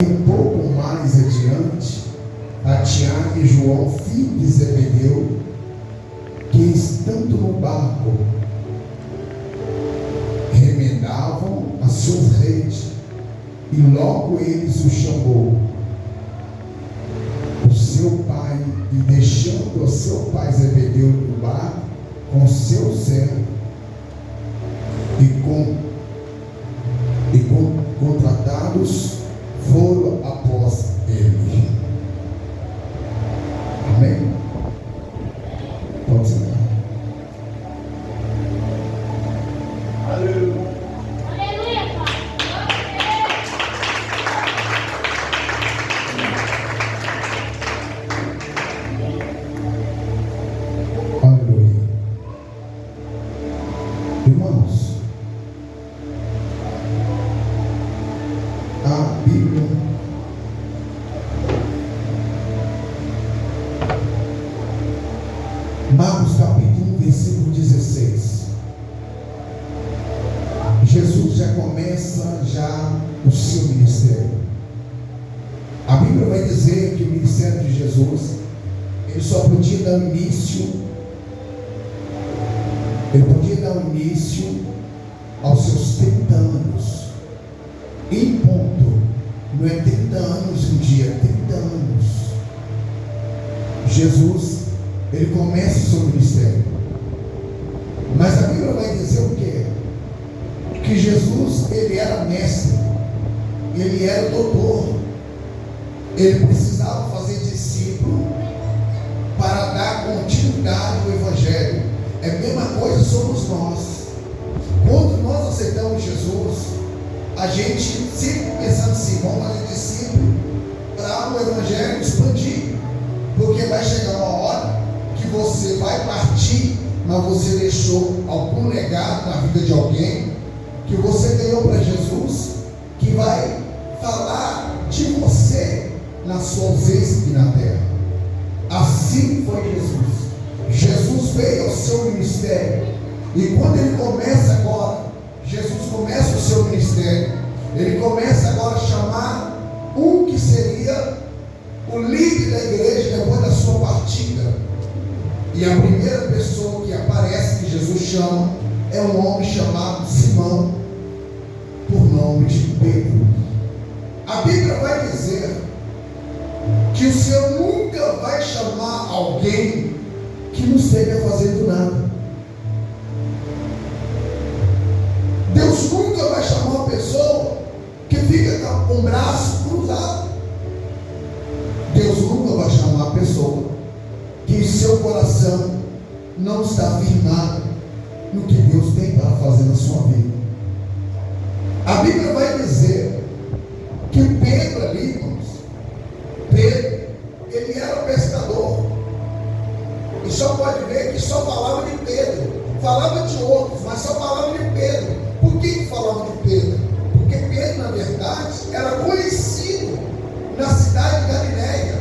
Um pouco mais adiante, a Tiago e João, filhos de Zebedeu, que estando no barco, remendavam as suas redes, e logo eles o chamou. O seu pai, e deixando o seu pai Zebedeu no barco com seu servo, e contratados, foram após ele. Amém? Pode ser. Aleluia. Aleluia. Irmãos, a Bíblia Marcos capítulo 1, versículo 16. Jesus já começa o seu ministério. A Bíblia vai dizer que o ministério de Jesus, ele só podia dar início, aos seus 30 anos. Em ponto, não é 30 anos um dia, é 30 anos. Jesus, ele começa o seu ministério. Mas a Bíblia vai dizer o quê? Que Jesus, ele era mestre, ele era doutor, ele precisava fazer discípulo para dar continuidade ao Evangelho. É a mesma coisa somos nós. Quando nós aceitamos Jesus, a gente sempre pensando assim, vamos fazer discípulo para o Evangelho expandir, porque vai chegar uma hora que você vai partir, mas você deixou algum legado na vida de alguém que você ganhou para Jesus, que vai falar de você na sua ausência aqui na terra. Assim foi Jesus. Jesus veio ao seu ministério, e quando ele começa agora, Jesus começa o seu ministério, ele começa agora a chamar um que seria o líder da igreja depois da sua partida. E a primeira pessoa que aparece, que Jesus chama, é um homem chamado Simão, por nome de Pedro. A Bíblia vai dizer que o Senhor nunca vai chamar alguém que não esteja fazendo nada. Deus nunca vai chamar uma pessoa que fica com o braço cruzado. Deus nunca vai chamar uma pessoa que em seu coração não está firmado no que Deus tem para fazer na sua vida. A Bíblia vai dizer que Pedro ali, irmãos, Pedro, ele era pescador, e só pode ver que só falava de Pedro, falava de outros, mas só falava de Pedro. Por que falava de Pedro? Porque Pedro, na verdade, era conhecido na cidade de Galileia,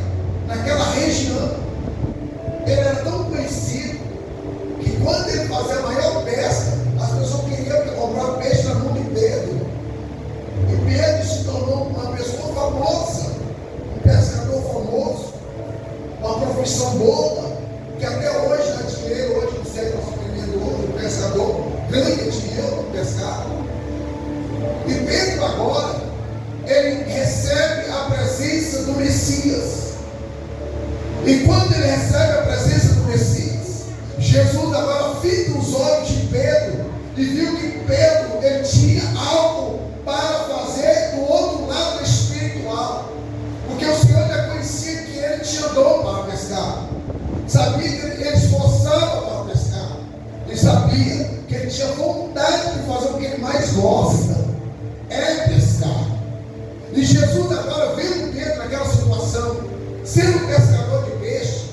naquela região. Ele era tão conhecido que quando ele fazia a maior pesca, as pessoas queriam comprar peixe na mão de Pedro. E Pedro se tornou uma pessoa famosa, um pescador famoso, uma profissão boa, que até hoje dá dinheiro. Hoje você é um pescador, ganha dinheiro no pescado. E Pedro agora, ele recebe a presença do Messias. E quando ele recebe a presença do Messias, Jesus agora fita os olhos de Pedro e viu que Pedro, ele tinha algo para fazer do outro lado espiritual, porque o Senhor já conhecia que ele tinha dom para pescar, sabia que ele esforçava para pescar, e sabia que ele tinha vontade de fazer o que ele mais gosta, é pescar. E Jesus agora vendo Pedro naquela situação, sendo pescador de peixe,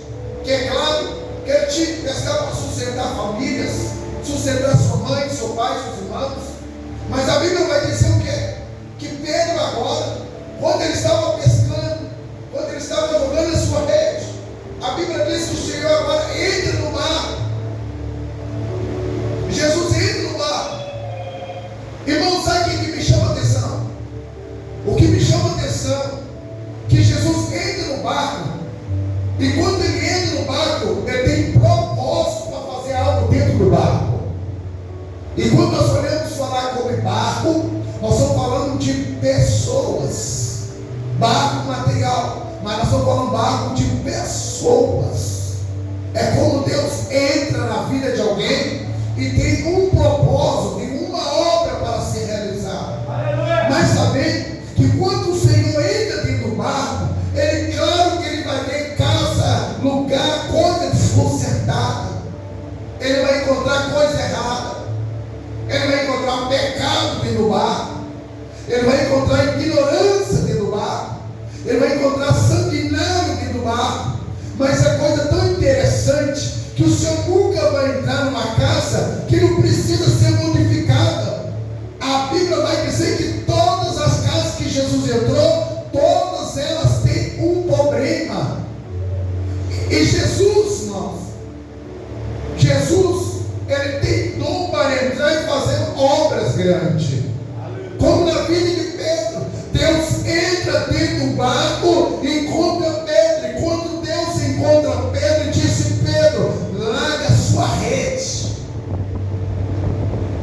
que é claro que ele tinha que pescar para sustentar famílias, sustentar sua mãe, seu pai, seus irmãos. Mas a Bíblia vai dizer o quê? Que Pedro agora, quando ele estava pescando, quando ele estava jogando a sua rede, a Bíblia diz que o Senhor agora entra no mar. Jesus entra no mar. Irmão, sabe o que me chama a atenção? O que me chama a atenção E quando ele entra no barco, ele tem propósito para fazer algo dentro do barco. E quando nós podemos falar sobre barco, nós estamos falando de pessoas. Barco material, mas nós estamos falando barco de pessoas. É como Deus entra na vida de alguém e tem um propósito, tem uma obra para ser realizada. Aleluia. Mas sabem que quando o Senhor entra dentro do barco, ele, claro que ele vai ver casa, lugar, coisa desconcertada. Ele vai encontrar coisa errada. Ele vai encontrar um pecado dentro do barco. Ele vai encontrar ignorância dentro do barco. Ele vai encontrar sanguinário dentro do barco. Mas é coisa tão interessante que o Senhor nunca vai entrar numa casa que não precisa ser modificada. A Bíblia vai dizer que todas as casas que Jesus entrou, todas elas têm um problema. E Jesus, irmãos, Jesus, ele tem dom para entrar e fazer obras grandes. Como na vida de Pedro, Deus entra dentro do barco e encontra Pedro. E quando Deus encontra Pedro, disse: Pedro, larga a sua rede,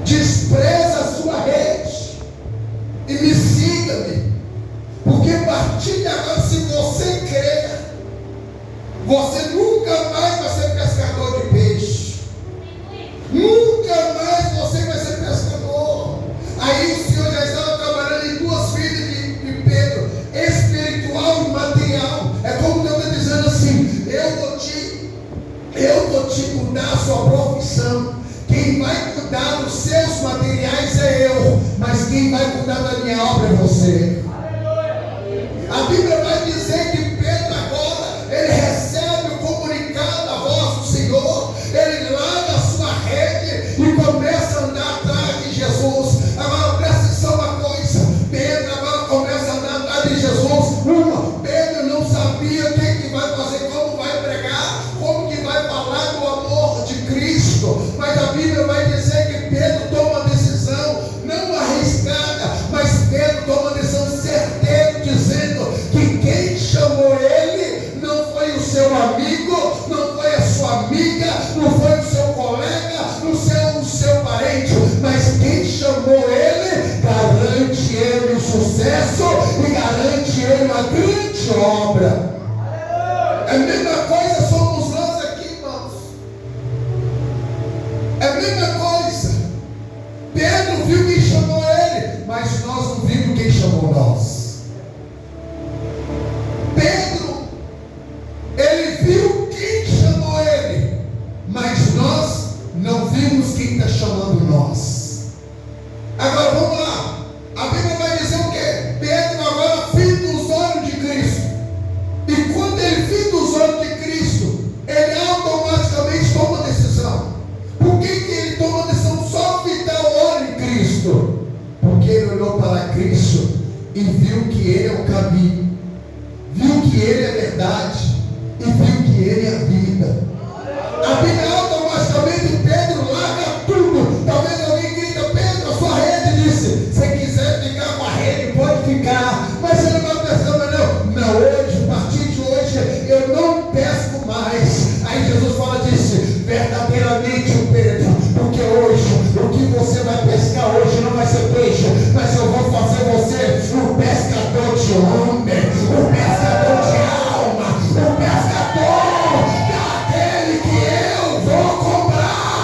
despreza a sua rede e me siga-me. Porque a partir de agora, se você crer, você nunca mais vai ser pescador de peixe. Nunca mais você vai ser pescador. Aí o Senhor já estava trabalhando em duas vidas de Pedro, espiritual e material. É como Deus está dizendo assim: eu vou te mudar a sua profissão. Quem vai cuidar dos seus materiais é eu, mas quem vai cuidar da minha obra é você. A Bíblia vai dizer que Pedro agora, ele recebe o comunicado da voz do Senhor, ele larga a sua rede e começa a andar atrás de Jesus. Agora presta atenção uma coisa: Pedro agora começa a andar atrás de Jesus. Pedro não sabia o que vai fazer, como vai pregar, como que vai falar do amor de Cristo. Mas a Bíblia vai dizer que Pedro toma uma decisão, não arriscada, mas Pedro toma uma decisão certeira, dizendo que quem chamou ele não foi o seu amigo, não foi a sua amiga, não foi o seu colega, não foi o seu parente, mas quem chamou ele, garante ele o sucesso e garante ele uma grande obra. É a mesma coisa somos nós aqui, irmãos. É a mesma coisa. Pedro viu quem chamou ele, mas nós não vimos quem chamou nós. Pedro, ele viu quem chamou ele, mas nós não vimos quem está chamando nós. Agora vamos lá. A Bíblia vai dizer o quê? Pedro agora fita os olhos de Cristo. E quando ele fita os olhos de Cristo, ele automaticamente toma decisão. Por que ele toma decisão só fitar o olho em Cristo? Porque ele olhou para Cristo e viu que ele é o caminho, viu que ele é a verdade e viu que ele é a vida. A Bíblia automaticamente, Pedro larga tudo. Talvez alguém grita: Pedro, a sua rede. Disse: se quiser ficar com a rede, pode ficar. Mas você não vai pescar mais não. Hoje, a partir de hoje, eu não pesco mais. Aí Jesus disse: verdadeiramente, Pedro, porque hoje, o que você vai pescar hoje não vai ser peixe, mas eu vou fazer você um pescador de homem, um pescador de alma, um pescador daquele que eu vou comprar.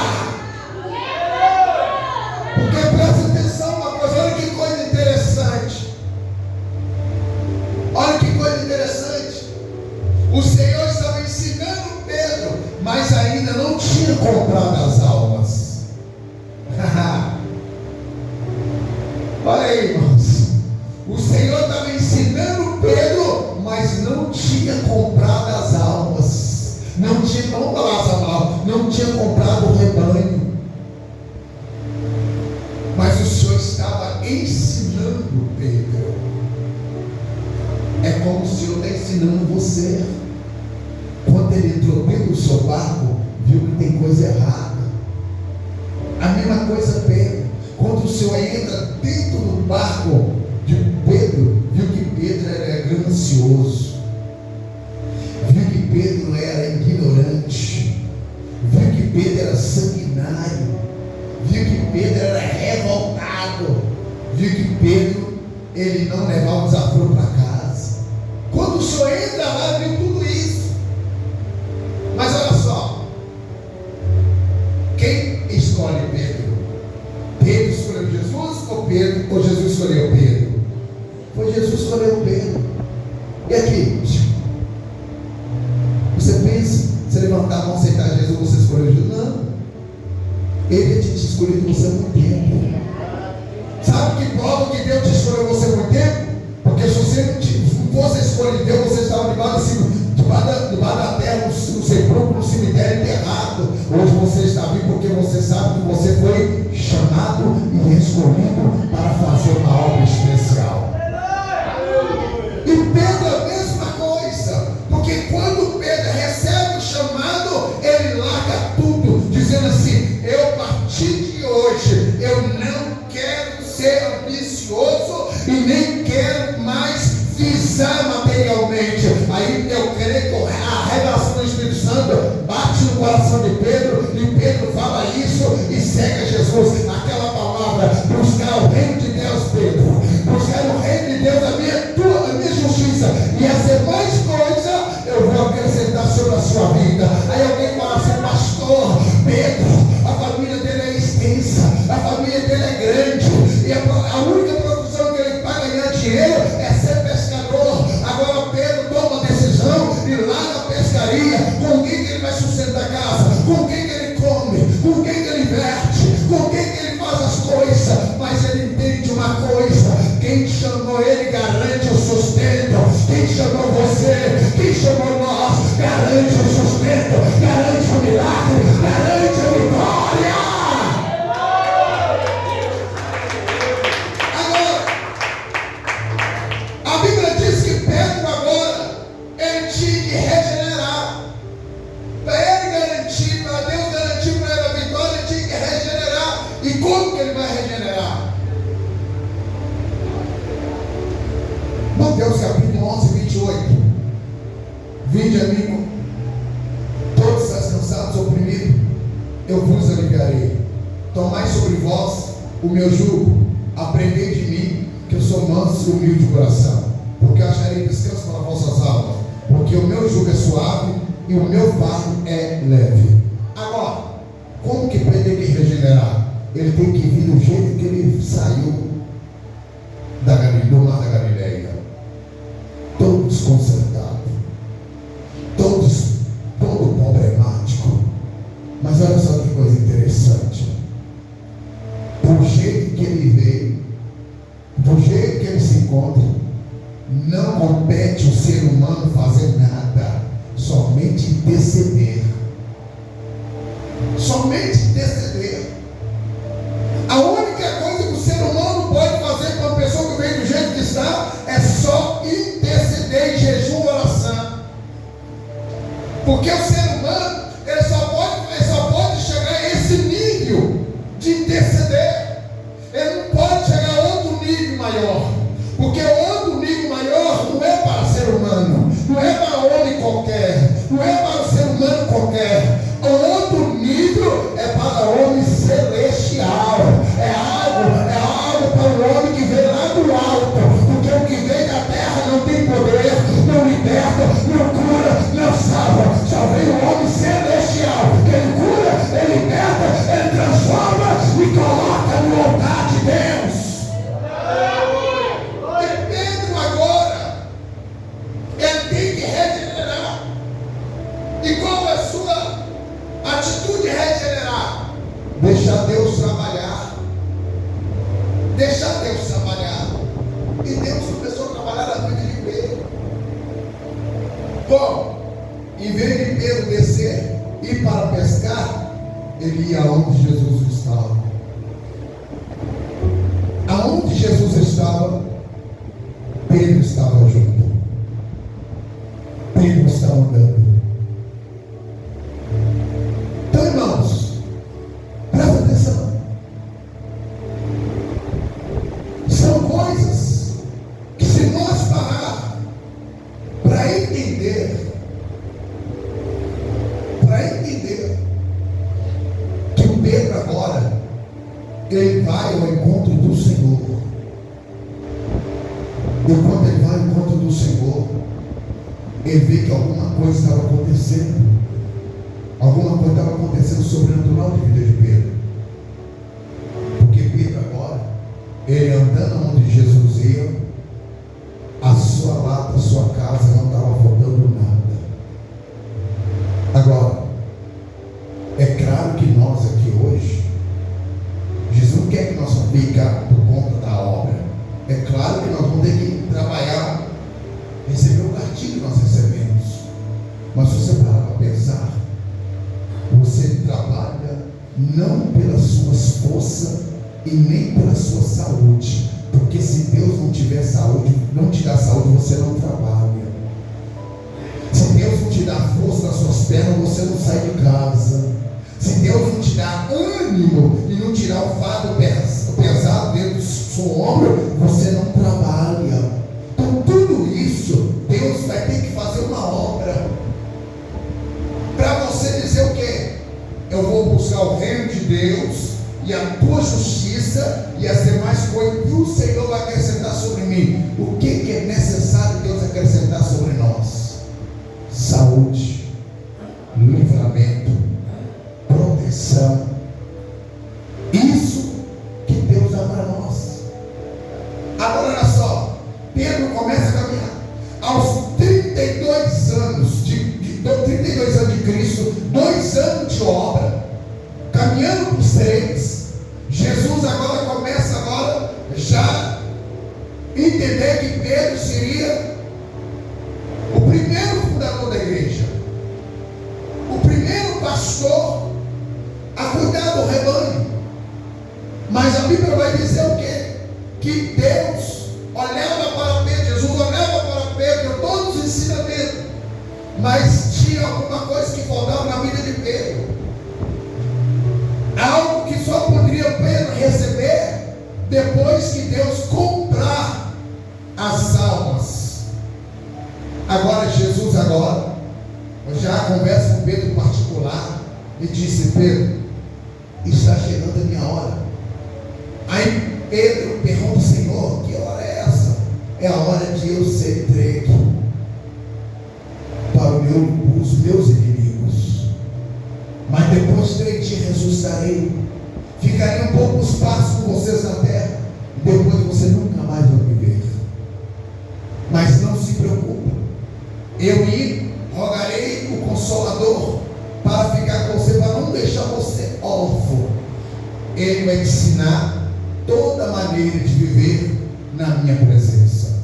Porque presta atenção uma coisa, olha que coisa interessante. Olha que coisa interessante. O Senhor estava ensinando Pedro, mas ainda não tinha comprado as almas. Olha aí, irmãos. O Senhor estava ensinando Pedro, mas não tinha comprado as almas. Não tinha, vamos falar essa palavra, não tinha comprado o rebanho. Mas o Senhor estava ensinando Pedro. É como o Senhor está ensinando você. Quando ele entrou dentro do seu barco, viu que tem coisa errada. A mesma coisa Pedro. Quando o Senhor entra dentro do barco de Pedro, viu que Pedro era ganancioso, viu que Pedro E aqui? Você pensa, você levantar a mão, aceitar Jesus, você escolheu Jesus? Não. Ele tinha te escolhido você há muito tempo. Sabe que prova que Deus te escolheu você há muito tempo? Porque se você não fosse escolhido de Deus, você estava debaixo da terra, no sepulcro, no cemitério enterrado. Hoje você está vivo porque você sabe que você foi chamado e escolhido para fazer uma obra especial. E Pedro a mesma coisa, porque quando Pedro recebe o chamado, ele larga tudo, dizendo assim: eu a partir de hoje, eu não quero ser ambicioso e nem quero mais visar materialmente. Aí eu creio que a revelação do Espírito Santo bate no coração de Pedro, e Pedro fala isso e segue a Jesus. Aquela palavra: buscar o reino de Deus, Pedro, buscar o reino de Deus, a minha justiça, e as demais coisas eu vou acrescentar sobre a sua vida. Aí alguém fala assim: pastor, Pedro, a família dele é extensa, a família dele é grande, e a única profissão que ele vai ganhar dinheiro é ser pescador. Agora Pedro toma a decisão e larga a pescaria. Com quem que ele vai sustentar a casa? Com quem que ele come? Com quem que ele veste? Com quem que ele faz as coisas? Mas ele entende uma coisa: quem chamou ele garante o sustento. Quem chamou você, quem chamou nós, garante o sustento, garante o milagre, garante a vitória. Agora, a Bíblia diz que Pedro agora, ele tinha que regenerar. Para ele garantir, para Deus garantir para ele a vitória, ele tinha que regenerar. E como que ele vai regenerar? Mateus capítulo 11, 28. Vinde a mim, todos os cansados e oprimidos, eu vos aliviarei. Tomai sobre vós o meu jugo, aprendei de mim, que eu sou manso e humilde de coração, porque acharei descanso para vossas almas, porque o meu jugo é suave e o meu fardo é leve. Agora, como que Pedro tem que regenerar? Ele tem que vir do jeito que ele saiu do mar da Galileia, todo desconcertado, todo problemático. Mas olha só que coisa interessante: do jeito que ele veio, do jeito que ele se encontra, não compete o ser humano fazer nada, somente interceder. Somente interceder. A única coisa que o ser humano pode fazer com uma pessoa que vem do jeito que está é só interceder em jejum e oração. Porque o ser humano, ele só pode chegar a esse nível de interceder. Ele não pode chegar a outro nível maior. Porque o outro nível maior não é para ser humano, não é para homem qualquer, não é para o ser humano qualquer. O outro nível é para o homem celestial. É algo para o homem que vem lá do alto. Porque o que vem da terra não tem poder, não liberta, não cura, não salva. Só vem o homem celestial. Ele cura, ele liberta, ele transforma e coloca no altar de Deus. E Pedro agora, ele tem que regenerar. E qual é a sua atitude de regenerar? Deixar Deus trabalhar. Deixar Deus trabalhar. E Deus começou a trabalhar na vida de Pedro. Bom, em vez de Pedro descer, ir para pescar, ele ia aonde Jesus estava. Aonde Jesus estava, Pedro estava junto. Pedro estava andando. Então, irmãos, presta atenção. São coisas que, se nós parar para entender que o Pedro agora, ele vai ao encontro do Senhor. E quando ele vai ao encontro do Senhor, ele vê que alguma coisa estava acontecendo. Alguma coisa estava acontecendo sobrenatural na vida de Pedro. Porque Pedro agora, ele andando onde Jesus ia, a sua lata, a sua casa recebeu o gatilho que nós recebemos. Mas se você parar para pensar, você trabalha não pelas suas forças e nem pela sua saúde, porque se Deus não tiver saúde, não te dá saúde, você não trabalha. Se Deus não te dá força nas suas pernas, você não sai de casa. Se Deus não te dá ânimo e não tirar o fardo pesado dentro do seu ombro, você não trabalha. Então tudo isso, Deus vai ter que fazer uma obra para você dizer o quê? Eu vou buscar o reino de Deus e a tua justiça e as demais coisas que o Senhor vai acrescentar sobre mim. O que é necessário Deus acrescentar sobre nós? Saúde, livramento, proteção. Isso que Deus dá para nós. Agora olha só, Pedro começa a caminhar aos 32 anos 32 anos de Cristo, 2 anos de obra, caminhando para os 3. Jesus agora começa já entender que Pedro seria o primeiro fundador da igreja, o primeiro pastor a cuidar do rebanho. Mas a Bíblia vai dizer o quê? Que Deus olhava para Pedro, Jesus olhava para Pedro, todos os ensinamentos, mas tinha alguma coisa que faltava na vida de Pedro, algo que só poderia Pedro receber depois que Deus comprar as almas. Agora Jesus já conversa com Pedro em particular e disse: Pedro, está chegando a minha hora. Aí Pedro pergunta: Senhor, que hora é essa? É a hora de eu ser entregue para os meus inimigos. Mas depois de 3 dias ressuscitarei, ficarei um pouco espaço com vocês na terra, depois você nunca mais vai me ver. Mas não se preocupe, eu rogarei o Consolador para ficar com você, para não deixar você órfão. Ele vai te ensinar toda maneira de viver na minha presença.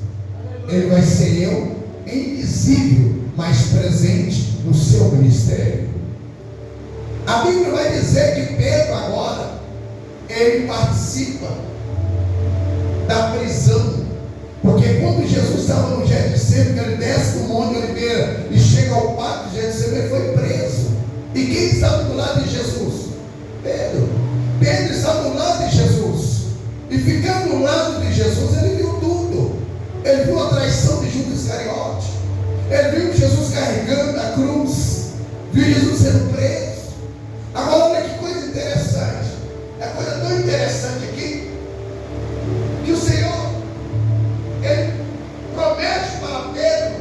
Ele vai ser eu invisível, mas presente no seu ministério. A Bíblia vai dizer que Pedro agora, ele participa da prisão, porque quando Jesus estava no Getsemane, ele desce do Monte Oliveira e chega ao pátio de Getsemane, ele foi preso. E quem estava do lado de Jesus? Pedro. Pedro estava do lado de Jesus, e ficando do lado de Jesus, ele viu tudo. Ele viu a traição de Judas Iscariote, ele viu Jesus carregando a cruz, viu Jesus sendo preso. Agora olha que coisa interessante, é coisa tão interessante aqui, que o Senhor, ele promete para Pedro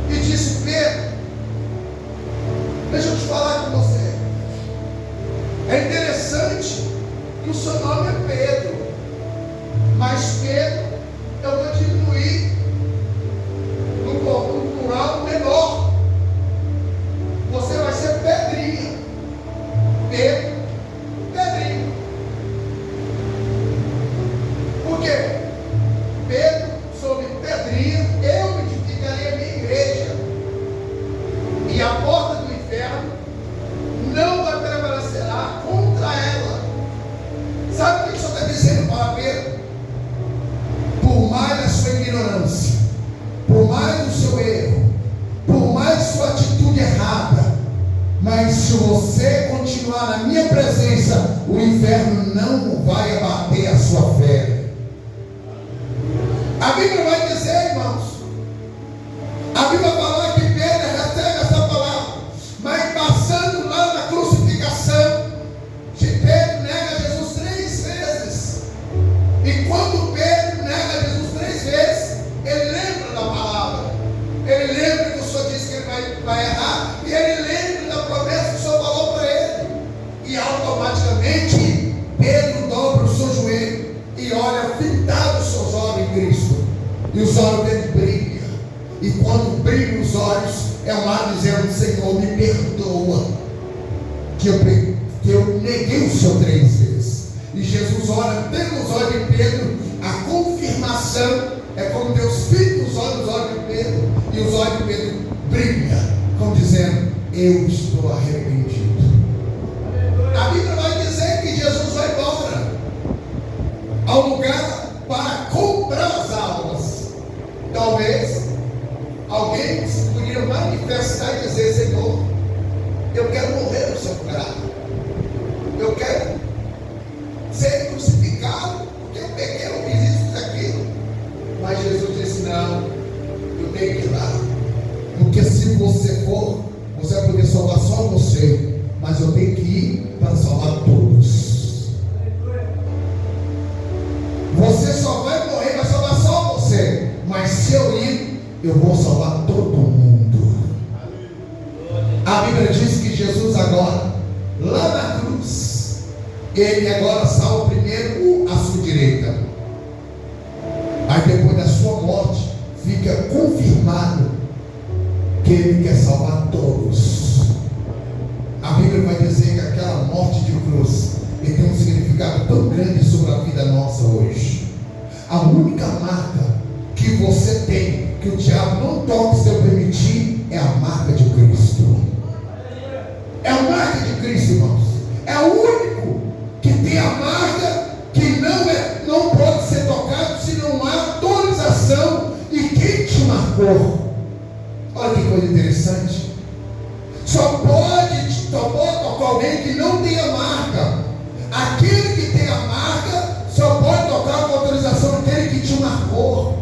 e disse: Pedro, deixa eu te falar com você. É interessante que o seu nome é Pedro, mas Pedro eu vou diminuir no plural menor. Você vai ser Pedrinha. Pedro, Pedrinho. Por quê? Pedro, sobre Pedrinha, eu edificarei a minha igreja, e a porta do inferno não vai prevalecerá contra ela. Sabe o que o Senhor está dizendo para Pedro? Por mais da sua ignorância, por mais do seu erro, por mais sua atitude errada, mas se você continuar na minha presença, o inferno não vai abater a sua fé. A Bíblia vai dizer, irmãos, a Bíblia fala que Pedro recebe essa palavra, mas passando lá na crucificação, Pedro nega Jesus 3 vezes. E quando Pedro nega Jesus 3 vezes, ele lembra da palavra, ele lembra que o Senhor disse que ele vai errar, e ele lembra da promessa que o Senhor falou para ele, e automaticamente Pedro dobra o seu joelho e olha fitado os seus olhos em Cristo, e os olhos dele brilham, e quando brilham os olhos, é um ar dizendo: Senhor, me perdoa, que eu neguei o Senhor 3 vezes. E Jesus olha pelos olhos de Pedro, a confirmação é como Deus fita os olhos de os olhos de Pedro brilham, como dizendo: eu estou arrependido. A Bíblia vai dizer que Jesus vai embora ao lugar para comprar as almas. Talvez alguém poderia manifestar e dizer: Senhor, eu quero morrer no seu lugar, eu quero ser crucificado, porque eu peguei, eu fiz isso e aquilo. Mas Jesus disse: não, eu tenho que ir lá, porque se você for, você vai poder salvar só você, mas eu tenho que ir para salvar todos. Você só vai morrer, vai salvar só você, mas se eu ir, eu vou salvar todo mundo. A Bíblia diz que Jesus agora, lá na cruz, ele agora salva primeiro a sua direita. Aí depois da sua morte, fica confirmado que ele quer salvar todos. A Bíblia vai dizer que aquela morte de cruz tem um significado tão grande sobre a vida nossa hoje. A única marca que você tem, que o diabo não toque se eu permitir, é a marca de Cristo. É a marca de Cristo, irmãos. É o único que tem a marca que não pode ser tocado se não há autorização de quem te marcou. Olha que coisa interessante. Só pode tocar alguém que não tem a marca. Aquele que tem a marca só pode tocar com a autorização daquele que te marcou.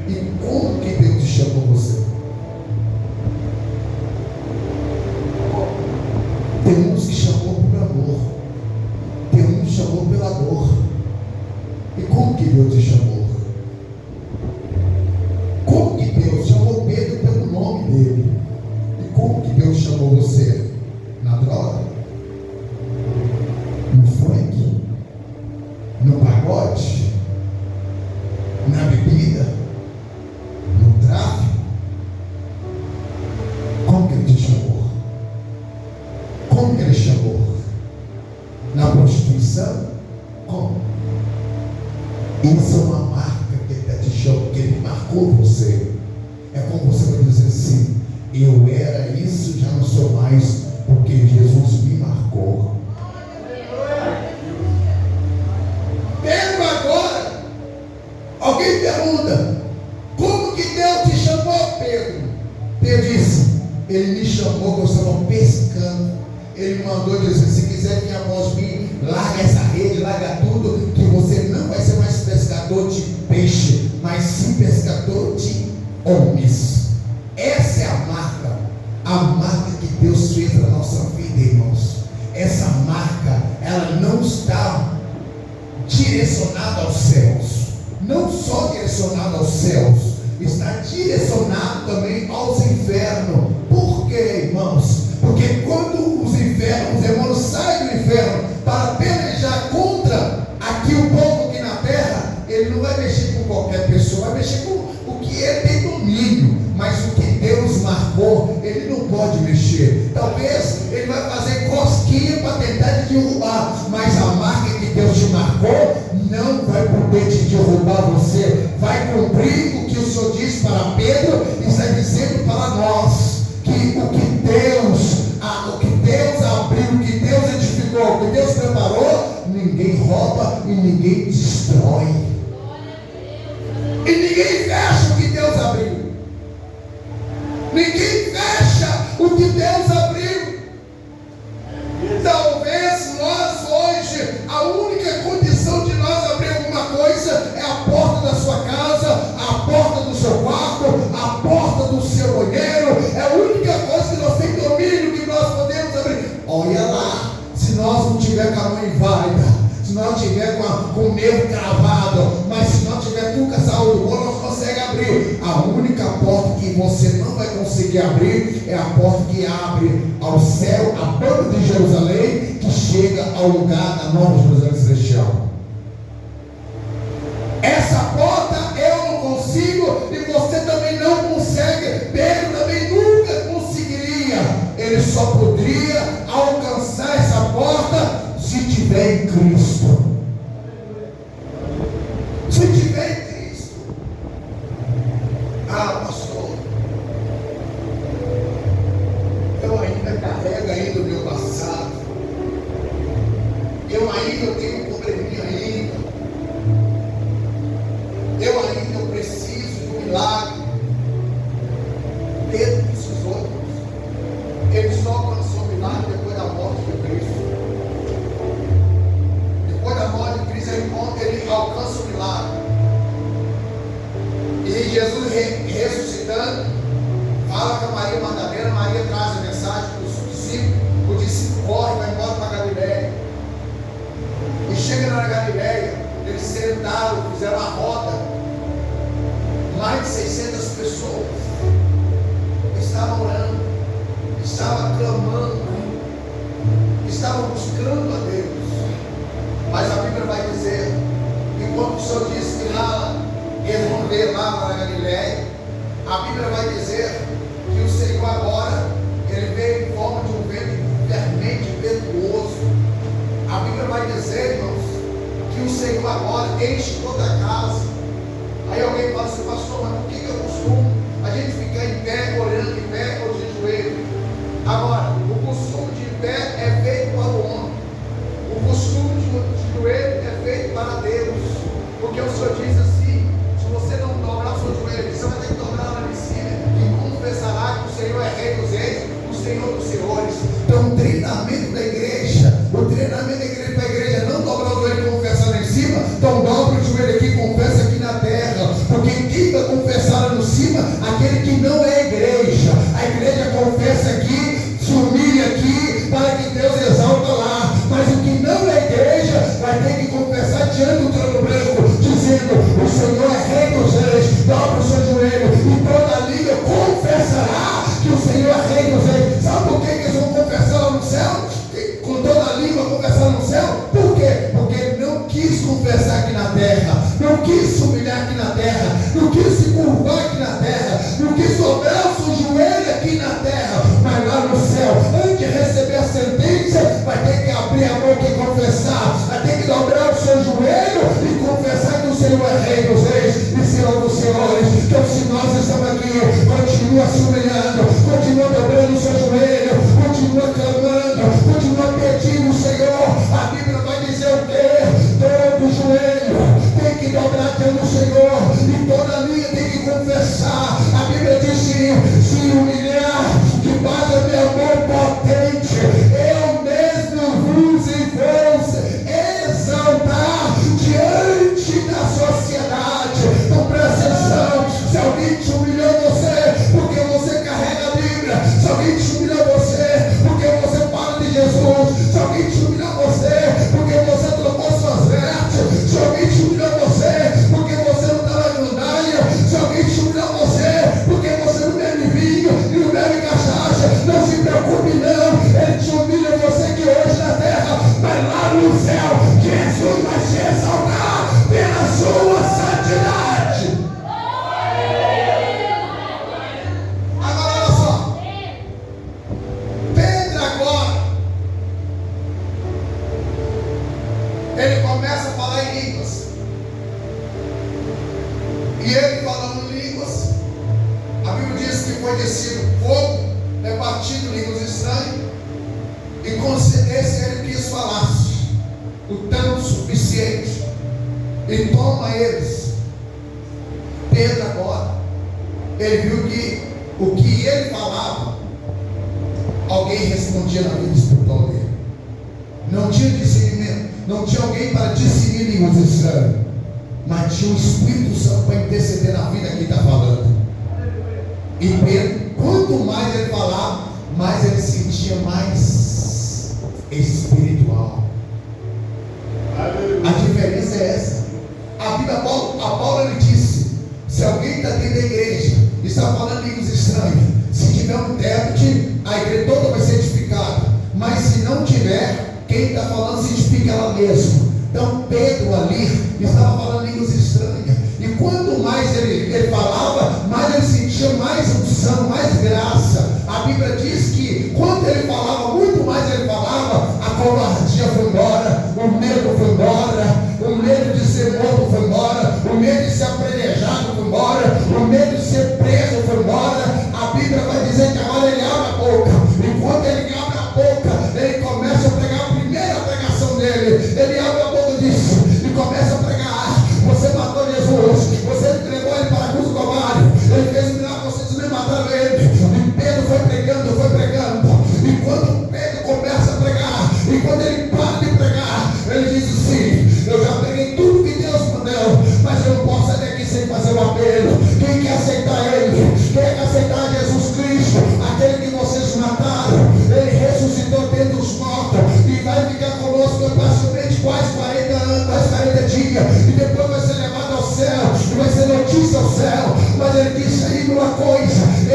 E como que Deus te chamou você? Tem uns que chamou por amor, tem uns que chamou pela dor. E como que Deus te chamou? Como que Deus chamou Pedro pelo nome dele? E como que Deus chamou você? Na droga? No funk? No pagode? Na bebida? No tráfico? Como que ele te chamou? Como que ele chamou? Na prostituição? Como? Isso é uma marca que ele te chamou, que ele marcou você. É como você vai dizer assim: eu era isso, já não sou mais, porque Jesus me marcou. Pedro agora, alguém pergunta: como que Deus te chamou, Pedro? Pedro disse: ele me chamou que eu estava pescando. Ele mandou dizer: se quiser vir após mim, larga essa rede, larga tudo, que você não vai ser mais pescador de peixe, mas sim pescador de homens. Essa é a marca que Deus fez na nossa vida, irmãos. Essa marca, ela não está direcionada aos céus, não só direcionada aos céus, está direcionada também aos infernos. Por quê, irmãos? Porque quando os demônios saem do inferno para pelejar contra aqui o povo aqui na terra, ele não vai mexer com qualquer pessoa, vai mexer com o que ele tem domínio, mas o que Deus marcou, ele não pode mexer. Talvez ele vai fazer cosquinha para tentar te derrubar, mas a marca que Deus te marcou não vai poder te derrubar. Você vai cumprir o que o Senhor disse para Pedro e está dizendo para nós, que o que Deus abriu, o que Deus edificou, o que Deus preparou, ninguém rouba e ninguém destrói. E ninguém fecha o que Deus abriu. Ninguém fecha o que Deus abriu. Talvez nós hoje, a única condição de nós abrir alguma coisa é a porta da sua casa, a porta do seu quarto, a porta do seu banheiro. É a única coisa que nós temos domínio, que nós podemos abrir. Olha lá, se nós não tiver com a mão inválida, se nós tiver com o nervo cravado, mas se nós tiver com a saúde boa, nós conseguimos abrir. A única porta que você não vai conseguir abrir é a porta que abre ao céu, a porta de Jerusalém, que chega ao lugar da nova Jerusalém celestial. Essa porta eu não consigo e você também não consegue. Pedro também nunca conseguiria. Ele só poderia alcançar essa porta se tiver em Cristo. Se tiver em Cristo. Ah, pastor, Pedro precisou. Ele só alcançou o milagre depois da morte de Cristo. Depois da morte de Cristo, ele alcança o milagre. E Jesus ressuscitando, fala com a Maria Madalena. Maria traz a mensagem para os discípulos. O discípulo corre, vai embora para Galiléia. E chega na Galiléia, eles sentaram, fizeram a roda. Mais de 600 pessoas estavam orando, estavam clamando, estavam buscando a Deus. Mas a Bíblia vai dizer, enquanto o Senhor disse que lá, eles vão ver lá na Galiléia, a Bíblia vai dizer que o Senhor agora, ele veio em forma de um vento fermente impetuoso. A Bíblia vai dizer, irmãos, que o Senhor agora enche toda a casa. Aí alguém fala assim, pastor, mas por que eu costumo a gente ficar em pé, orando em pé ou de joelho? Agora, o costume de pé é feito para o homem. O costume de joelho é feito para Deus. Porque o Senhor diz assim, se você não dobrar o seu joelho, você vai ter que dobrar lá em cima e confessará que o Senhor é Rei dos Reis, o Senhor dos Senhores. Então o treinamento da igreja para a igreja não dobrar o joelho e confessar lá em cima, então dobra o joelho aqui e confessa aqui na terra. Porque quem vai confessar lá no cima, aquele que não é igreja. A igreja confessa aqui, se humilha aqui, para que Deus exalta lá. Mas o que não é igreja, vai ter que confessar diante do trono branco, dizendo, o Senhor é Rei dos Reis, dobra o seu joelho, e toda língua confessará que o Senhor é Rei dos Reis. Sabe por que eles vão confessar lá no céu? Com toda a língua confessar no céu? Por quê? Porque ele não quis confessar aqui na terra, não quis se humilhar aqui na terra, não quis se curvar aqui na terra, não quis dobrar o seu joelho aqui na terra, mas lá no céu, antes de receber a sentença, vai ter que abrir a boca e confessar, vai ter que dobrar o seu joelho e confessar que o Senhor é Rei dos Reis e Senhor dos Senhores. Então, se nós estamos aqui, continua se humilhando, continua dobrando o seu joelho, continua clamando, continua pedindo o Senhor. A Bíblia vai dizer o quê? Todo joelho tem que dobrar diante do Senhor e toda língua tem que confessar. A Bíblia diz se humilhar debaixo da minha mão potente, eu mesmo vos vou exaltar diante da sociedade. Então presta atenção, se alguém te humilhou você porque você carrega a Bíblia, se alguém te humilhou você porque você fala de Jesus, se alguém te humilhou você porque você trocou suas vestes, se alguém te humilhou você porque você não estava de sandália, se alguém te humilhou você porque você não bebe vinho e não bebe cachaça, não se preocupe não, ele te humilha você que hoje na terra, mas lá no céu Jesus vai te exaltar pela sua santidade. Agora olha só, Pedro agora, ele começa a falar em línguas, e ele falando em línguas, a Bíblia diz que foi descido fogo, repartido línguas estranhas, e concedesse a ele que isso falasse, o tanto suficiente, e toma eles. Pedro agora, ele viu que o que ele falava, alguém respondia na vida espiritual dele. Não tinha discernimento, não tinha alguém para discernir línguas estranhas, mas tinha o Espírito Santo para interceder na vida que está falando. E Pedro, quanto mais ele falava, mais ele sentia mais espiritual. A diferença é essa. A Bíblia, a Paulo ele disse, se alguém está dentro da igreja e está falando línguas estranhas, se tiver um intérprete, a igreja toda vai ser edificada. Mas se não tiver, quem está falando se edifica ela mesma. Então Pedro ali estava falando línguas estranhas. E quanto mais ele falava, mais ele sentia mais unção, mais graça. A Bíblia diz que quando ele falava, muito mais ele falava, a covardia foi embora, o medo foi embora, o medo de ser morto foi embora, o medo de ser apedrejado foi embora, o medo de ser preso foi embora. A Bíblia vai dizer que agora ele abre a boca. Enquanto ele abre a boca, ele começa a pregar a primeira pregação dele. Ele abre a boca disso e começa a pregar.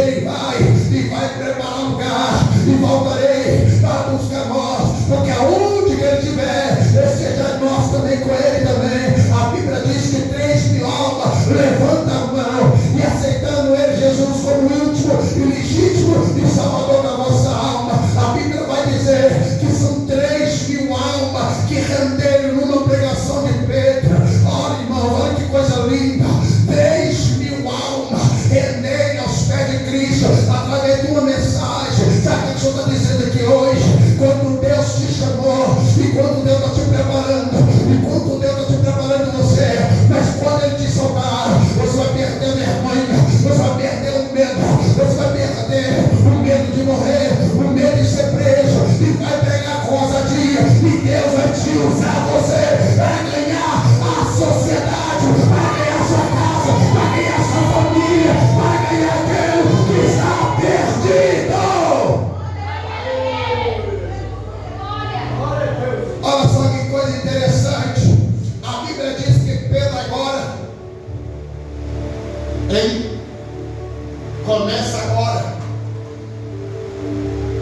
Ele vai e vai preparar lugar, e voltarei para buscar nós, porque aonde que Ele estiver, esteja nós também com Ele também. A Bíblia diz que 3.000 almas levantam a mão e aceitando Ele, Jesus, como último e legítimo e Salvador da vossa alma. A Bíblia vai dizer que são 3.000 almas que renderam numa pregação de Pedro. Olha, irmão, olha que coisa linda. 3.000 almas renderam aos pés de Cristo através de uma mensagem. Sabe o que o Senhor está dizendo aqui hoje? Quando Deus te chamou, e quando Deus está te preparando, e quando Deus está te preparando você, mas quando Ele te salvar, você vai perder a vergonha, você vai perder o medo, você vai perder o medo de morrer, o medo de ser preso, e vai pegar com ousadia, e Deus vai te usar você para ganhar a sociedade, para ganhar sua casa, para ganhar sua família, para ganhar aquele que está perdido. Olha só que coisa interessante. A Bíblia diz que Pedro agora, ele começa agora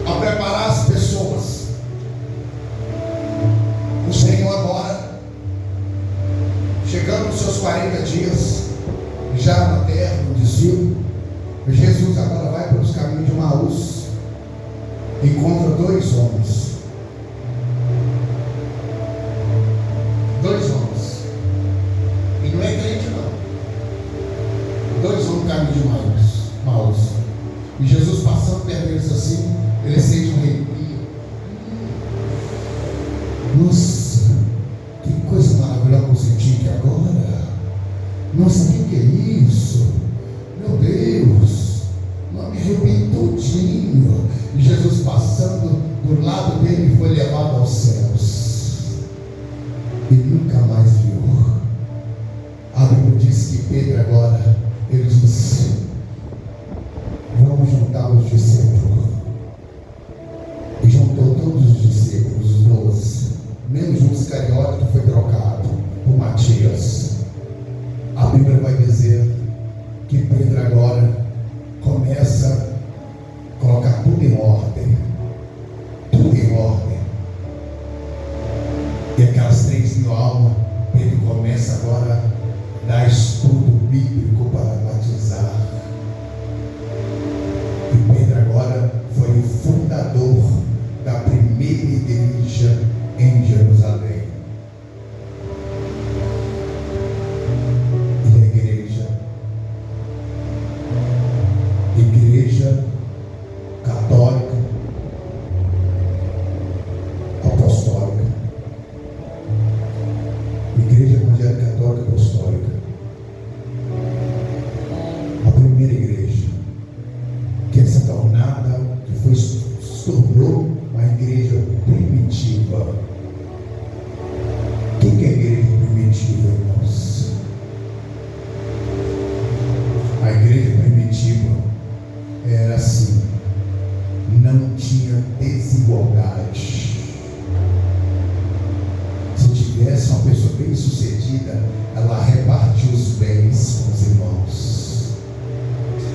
a preparar as pessoas. O Senhor agora, chegando nos seus 40 dias, já na terra, no desvio, Jesus agora vai para os caminhos de Emaús, encontra 2 homens. 2 homens. E não é crente não. 2 homens no caminho de Emaús. E Jesus passando perto deles assim, ele sente um arrepio. Nossa, que coisa maravilhosa que eu senti aqui agora. Nossa, o que é isso? Meu Deus, não me arrepiei todinho. E Jesus passando do lado dele foi levado aos céus. E nunca mais viu. A Bíblia diz que Pedro agora, ele disse: vamos juntar os discípulos. E juntou todos os discípulos, os 12, menos Judas Iscariote, que foi trocado por Matias. A Bíblia vai dizer que Pedro agora começa a colocar tudo em ordem. Tudo em ordem. E aquelas 3.000 almas, Pedro começa agora a dar estudo bíblico para batizar. E Pedro agora foi o fundador da primeira igreja em Jerusalém. E a igreja católica, apostólica, Igreja Evangélica Católica Apostólica, a primeira igreja, que essa tornada, que se tornou uma igreja primitiva. O que é a igreja primitiva, irmãos? A igreja primitiva era assim, não tinha desigualdade. Tivesse uma pessoa bem sucedida, ela repartia os bens com os irmãos.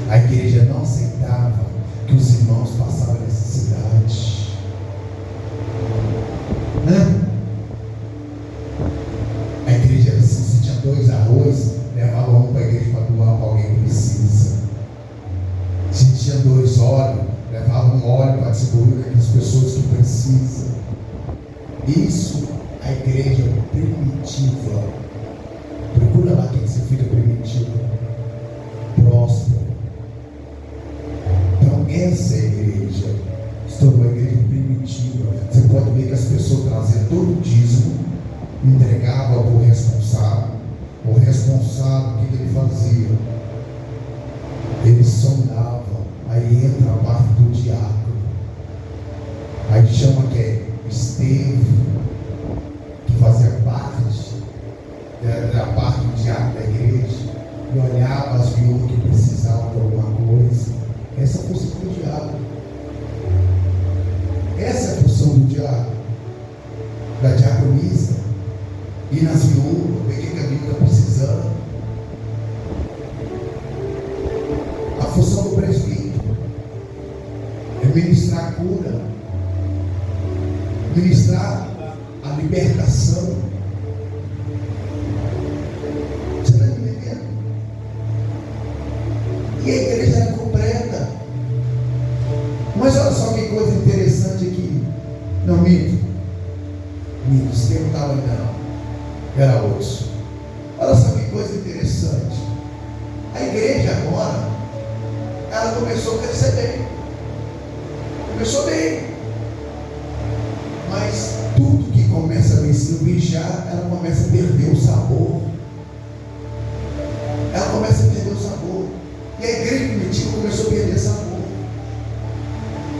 A igreja não aceitava que os irmãos passavam necessidade. A igreja era assim: se tinha 2 arroz, levava um para a igreja para doar para alguém que precisa. Se tinha 2 óleos, levava um óleo para distribuir para aquelas pessoas que precisam. Isso, a igreja primitiva. Procura lá o que significa primitiva. Próspera. Então essa igreja se tornou uma igreja primitiva. Você pode ver que as pessoas traziam todo o dízimo, entregavam para o responsável. O responsável, o que ele fazia? Ele sondava. Aí entra a parte do diácono. Aí chama que é Estevão, que fazia parte, era a parte do diácono da igreja, e olhava as viúvas que precisavam de alguma coisa. Essa é a função do diácono. Essa é a função do diácono, da diaconisa. Ir nas viúvas, ver o que a viúva está precisando. A função do presbítero. ministrar a cura, ministrar a libertação. Você está entendendo? E a igreja era completa. Mas olha só que coisa interessante aqui. Não, minto, esse tempo estava ainda não, era outro. Olha só que coisa interessante. A igreja agora, ela começou a crescer bem. Começou bem. Mas tudo que começa bem se bichar, ela começa a perder o sabor. Ela começa a perder o sabor. E a igreja primitiva começou a perder sabor.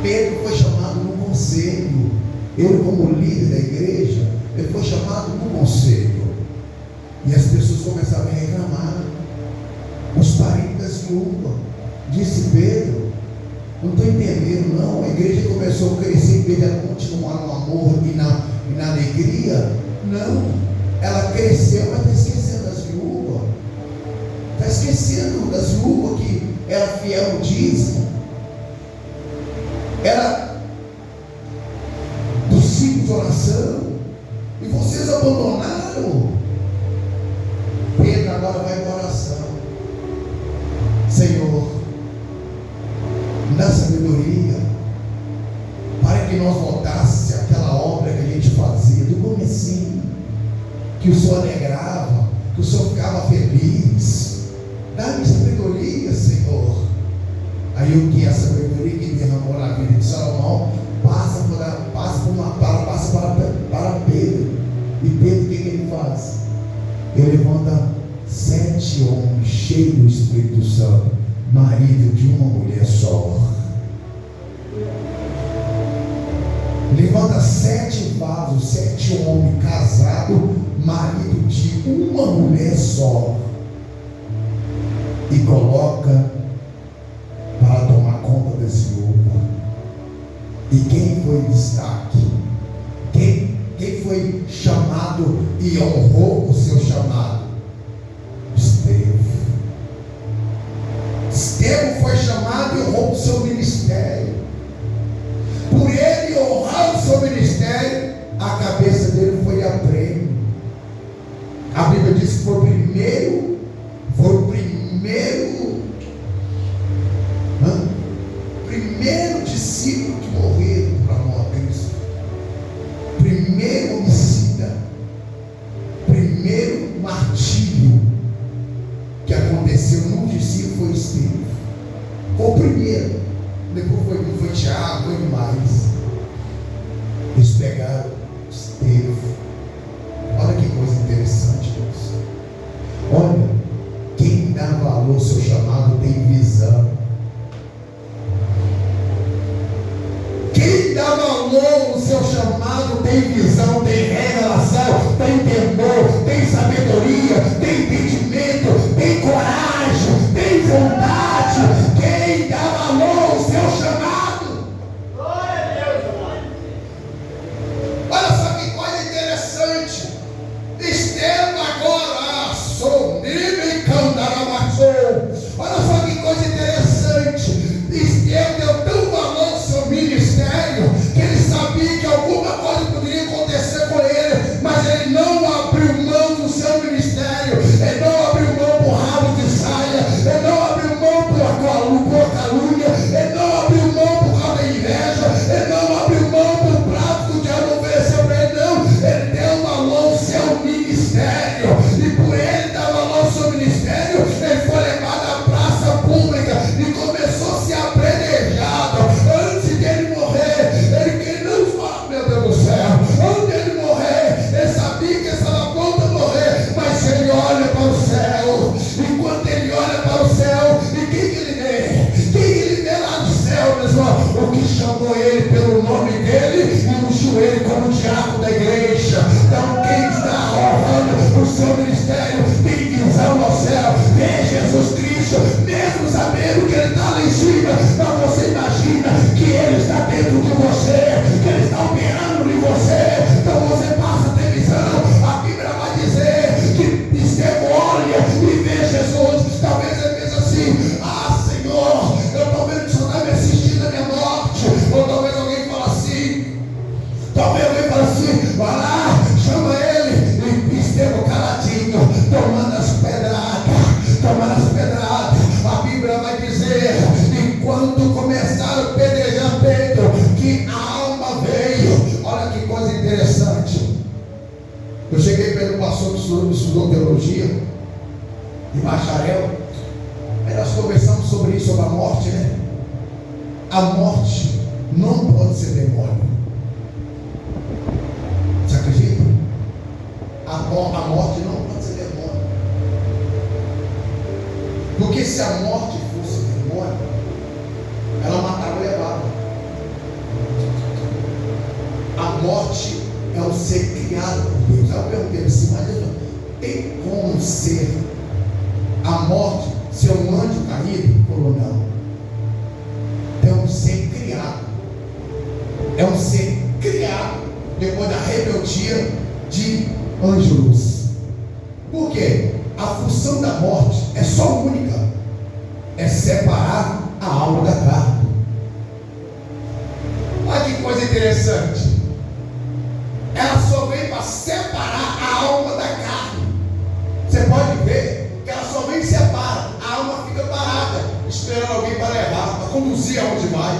Pedro foi chamado no conselho. Ele, como líder da igreja, ele foi chamado no conselho. E as pessoas começaram a reclamar. Os parentes das viúvas. Disse Pedro: não estou entendendo não. A igreja começou a crescer em vez de ela continuar no amor e na alegria. Não. Ela cresceu, mas está esquecendo das viúvas. Está esquecendo das viúvas que era fiel ao dízimo. Era do ciclo de oração. E vocês abandonaram. Pedro agora vai para a oração. Senhor, dá sabedoria para que nós voltássemos àquela obra que a gente fazia do comecinho, que o Senhor alegrava, que o Senhor ficava feliz. Dá-me sabedoria, Senhor. Aí o que é a sabedoria que derramou na vida de Salomão passa para Pedro. E Pedro, o que ele faz? Ele levanta 7 homens cheios do Espírito Santo, marido de uma mulher só. Levanta 7 vasos, 7 homens casados, marido de uma mulher só, e coloca para tomar conta desse viúva. E quem foi destaque? Quem foi chamado e honrou o seu chamado? Estevão. Estevão foi chamado e honrou o seu ministério. Por ele honrar o seu ministério, a cabeça dele foi a prêmio. A Bíblia diz que foi o primeiro discípulo que morreu para amor a Cristo. Primeiro homicida, primeiro martírio que aconteceu no discípulo foi Estevão. Foi o primeiro. Depois foi Tiago, foi demais. Eles pegaram Estevão. Olha que coisa interessante, Deus. Olha, quem dá valor ao seu chamado tem visão. Quem dá valor ao seu chamado tem visão, tem revelação, tem temor, tem sabedoria, tem entendimento, tem coragem, tem vontade. Quem dá valor ao seu chamado? Olha só que coisa interessante. Estevão agora sou nível e candaramassou. Olha só que coisa interessante. Estevão deu tão valor ao seu ministério que ele sabia que alguma coisa poderia acontecer com ele, mas ele não abriu mão do seu ministério. Ele não abriu mão por rabo de saia. Ele não abriu mão por calúnia. Ele não abriu mão por causa da inveja. Ele não abriu mão por prato que o diabo ofereceu para ele. Não, ele deu valor ao seu ministério. E por ele dar valor ao seu ministério, ele foi levado à praça pública e começou a ser apedrejado. Antes dele morrer, ele não fala, meu Deus do céu. Antes dele morrer, ele sabia que estava pronto a morrer, mas ele olha para o céu. Enquanto ele olha para o céu, e quem que ele vê? Quem ele vê lá no céu, meu irmão? O que chamou ele pelo nome dele e ungiu ele como diácono da igreja. Então quem está honrando o seu ministério tem visão ao céu, vê Jesus Cristo, mesmo sabendo que ele está lá em cima, mas você imagina que ele está dentro de você, que ele está operando em você. Então você passa a ter visão. A Bíblia vai dizer que Estevão olha e vê Jesus. Talvez ele pense assim: ah, Senhor, eu estou vendo que o Senhor está me assistindo a minha morte. estudou teologia e bacharel, aí nós conversamos sobre isso, sobre a morte, né? A morte não pode ser demônio. Você acredita? A morte não pode ser demônio. Porque se a morte fosse demônio, ela matava o levado. A morte é um ser criado por Deus. Aí eu perguntei assim, mas tem como ser a morte ser um anjo caído? Ou não? É um ser criado. É um ser criado depois da rebeldia de anjos. Por quê? A função da morte é só única: é separar a alma da carne. Olha que coisa interessante. Ela só vem para separar a alma da carne. Você pode ver que ela só vem e separa. A alma fica parada, esperando alguém para levar, para conduzir aonde vai.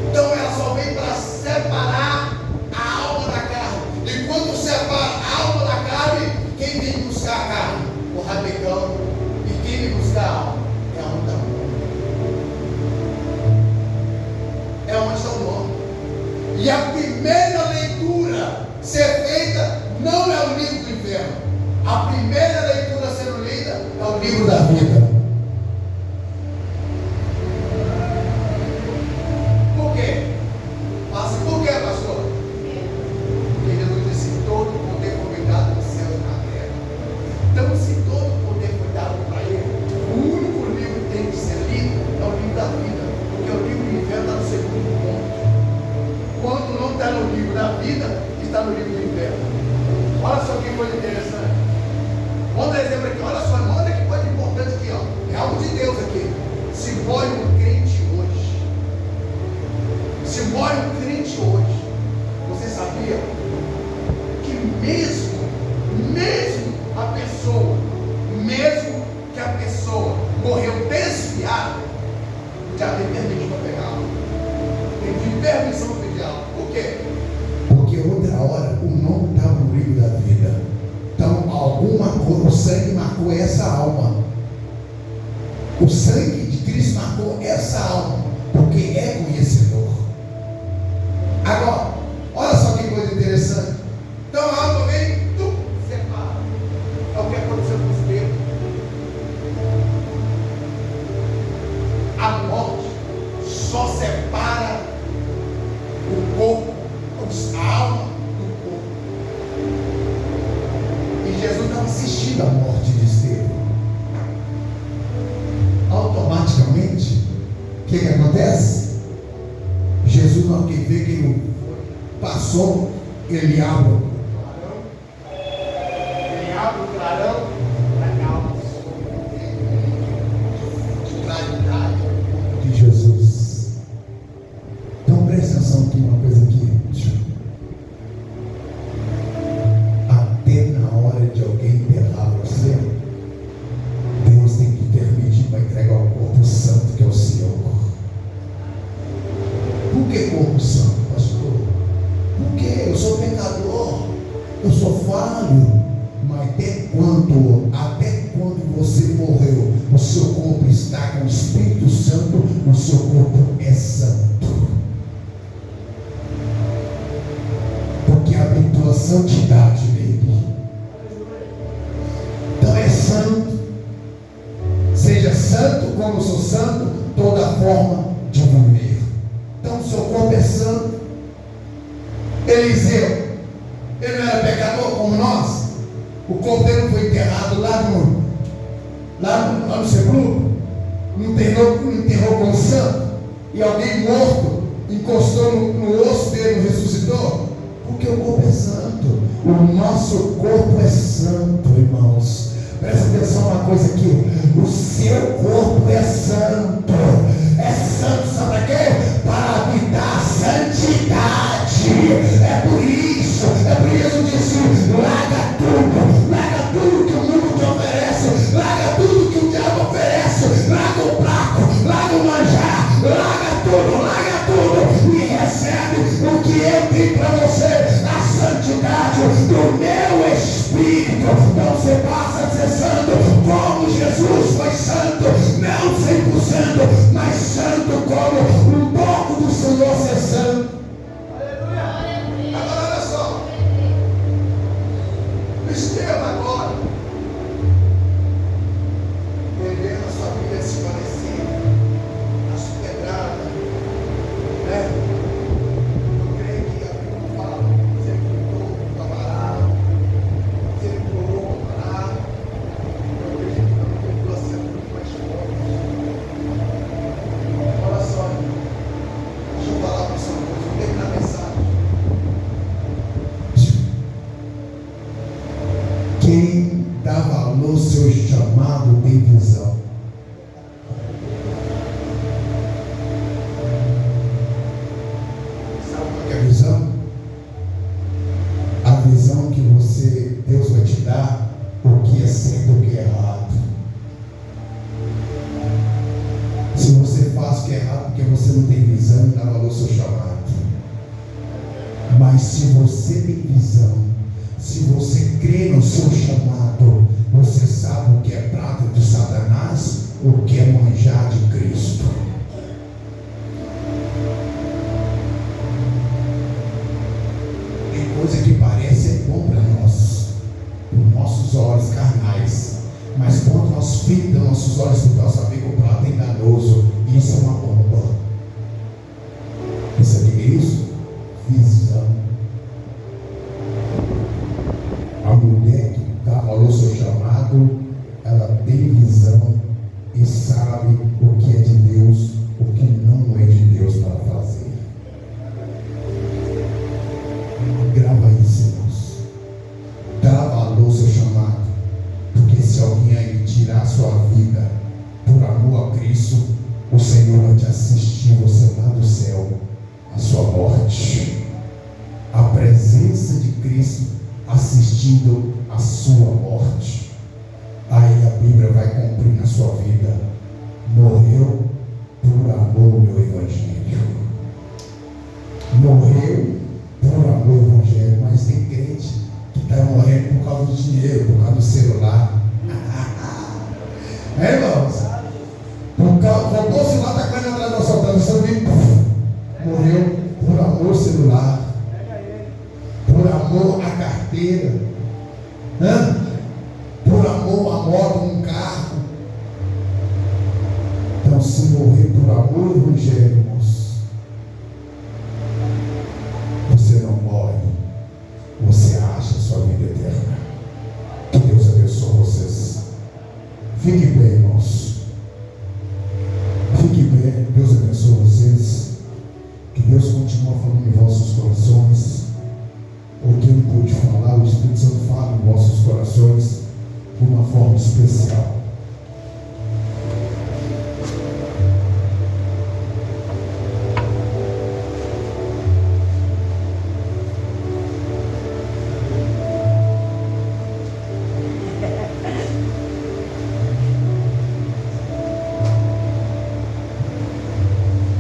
Então ela só vem para separar a alma da carne. E quando separa a alma da carne, quem vem buscar a carne? O rabecão. E quem vem buscar a alma? É a onda. É onde está o nome. E a primeira leitura ser feita não é o livro do inferno. A primeira leitura sendo lida é o livro da vida. Por quê? Mas por quê, pastor? Porque Jesus disse: todo o poder foi dado nos céus e na terra. Então, se todo o poder foi dado para ele, o único livro que tem que ser lido é o livro da vida. Porque o livro do inferno está no segundo ponto. Quando não está no livro da vida, está no livro do inferno. Olha só que coisa interessante. Vamos dar exemplo aqui. Olha só, olha que coisa importante aqui, ó. É algo de Deus aqui. Se morre um crente hoje, se morre um crente hoje, você sabia que mesmo que a pessoa morreu desviada, já tem permissão para pegá-la. Tem permissão para pegá-la. Por quê? Porque outra hora o nome estava no livro da vida. Então alguma coisa, o sangue marcou essa alma. O sangue de Cristo marcou essa alma, porque é conhecedor. Agora, olha só que coisa interessante. Então a alma vem, separa. É o que aconteceu com os Pedro. A morte só separa o corpo, a alma do corpo. E Jesus estava assistindo a morte de Estevão. Automaticamente, o que acontece? Jesus, não quer ver que ele passou, ele abre o clarão para calma de claridade de Jesus. Então presta atenção aqui, uma coisa aqui. Até na hora de alguém enterrar você, Deus tem que permitir para entregar o corpo santo que é o Senhor. Por que corpo santo, pastor? Porque eu sou pecador, eu sou falho. Mas até quando você morreu, o seu corpo está com o Espírito Santo, o seu corpo é santo. Porque habitou a santidade nele. Então é santo. Seja santo como eu sou santo, toda forma de viver. Então o seu corpo é santo. Eliseu, ele não era pecador como nós. O corpo dele não foi enterrado lá no sepulcro. Não enterrou com santo. E alguém morto encostou no osso dele, não ressuscitou. Porque o corpo é santo. O nosso corpo é santo, irmãos. Presta atenção uma coisa aqui. O seu corpo é santo. É santo, sabe para quê? Para habitar a santidade. É por isso Jesus disse: larga tudo que o mundo te oferece, larga tudo que o diabo oferece, larga o prato, larga o manjar, larga tudo e recebe o que eu tenho para você, a santidade, Se você faz o que é errado porque você não tem visão, não dá valor ao seu chamado. Mas se você tem visão, se você crê no seu chamado, você sabe o que é prata de Satanás, o que é manjar de Cristo. Tem coisa que parece bom para nós, para os nossos olhos carnais, mas quando nós fitamos nossos olhos, porque nós sabemos que o prato é enganoso, isso é uma bomba. Isso aqui é isso? Visão. A mulher que dá valor ao seu chamado, ela tem visão e sabe o que é de Deus, o que não é de Deus para fazer. Grava isso, irmãos. Dá valor ao seu chamado, porque se alguém aí tirar a sua vida por amor a Cristo, o Senhor vai te assistir, você lá do céu, a sua morte. A presença de Cristo assistindo a sua morte. Aí a Bíblia vai cumprir na sua vida. Morreu por amor ao meu Evangelho. Morreu por amor ao Evangelho. Mas tem crente que está morrendo por causa do dinheiro, por causa do celular. Irmãos? Roubou o celular, está caindo atrás da sua casa. Morreu por amor ao celular. Por amor à carteira, por amor à moto, um carro. Então, se morrer por amor ao Evangelho, irmãos, você não morre, você acha a sua vida eterna. Que Deus abençoe vocês. Fiquem bem, irmãos. Fiquem bem. Deus abençoe vocês. Que Deus continue falando em vossos corações. O que eu não pude falar, o Espírito Santo fala em vossos corações de uma forma especial.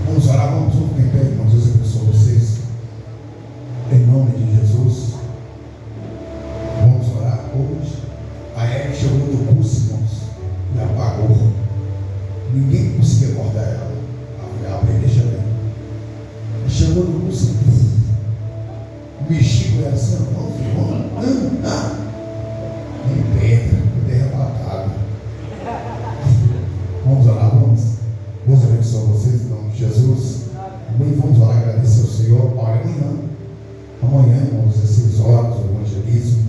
Vamos orar, vamos ficar em pé, irmãos. Deus abençoe vocês. Em nome de Jesus, vamos orar hoje. A Érica chegou do curso, irmãos, e apagou. Ninguém conseguia acordar ela. A Érica, deixa bem. Chegou do curso, mexi com ela assim, em pedra, derrabatado. Vamos orar, vamos. Deus abençoe vocês em nome de Jesus. Amém. Vamos orar, agradecer ao Senhor. Ora, amanhã, irmãos, às 6 horas, o evangelismo,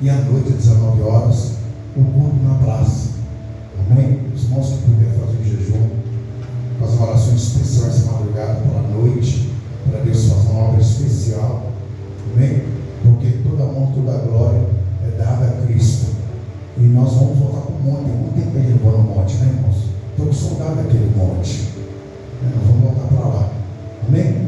e à noite, às 19 horas, o culto na praça. Amém? Os irmãos que puderem fazer o jejum, fazer uma oração especial essa madrugada, pela noite, para Deus fazer uma obra especial. Amém? Porque toda a honra, toda a glória é dada a Cristo. E nós vamos voltar para o monte. Muito tempo que a gente vai no monte, né, irmãos? Estamos soldados daquele monte. Nós vamos voltar para lá. Amém?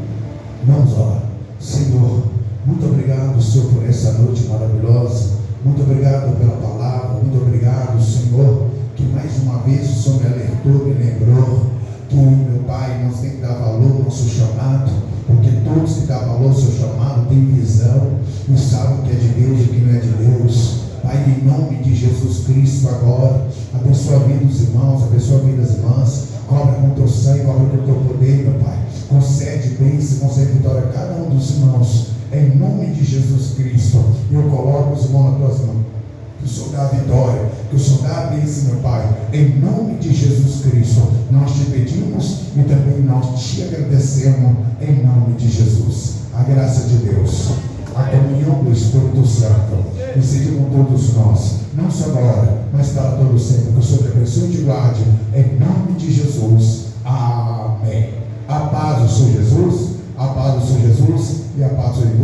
Vamos orar. Senhor, muito obrigado, Senhor, por essa noite maravilhosa. Muito obrigado pela palavra. Muito obrigado, Senhor, que mais uma vez o Senhor me alertou, me lembrou que, meu Pai, nós temos que dar valor ao nosso chamado, porque todos que dão valor ao seu chamado têm visão e sabem o que é de Deus e o que não é de Deus. Pai, em nome de Jesus Cristo, agora, abençoa a vida dos irmãos, abençoa a vida das irmãs, cobra com o teu sangue, cobra com o teu poder, meu Pai. Concede bênção, concede vitória a cada um dos irmãos, em nome de Jesus Cristo. Eu coloco os irmãos nas tuas mãos. Que o Senhor dá a vitória, que o Senhor dá a bênção, meu Pai, em nome de Jesus Cristo. Nós te pedimos e também nós te agradecemos, em nome de Jesus. A graça de Deus, a comunhão do Espírito Santo, e seja com todos nós, não só agora, mas para todo sempre. Que o Senhor te abençoe e te guarde, em nome de Jesus. Amém. A paz do Senhor Jesus, a paz do Senhor Jesus e a paz do Senhor.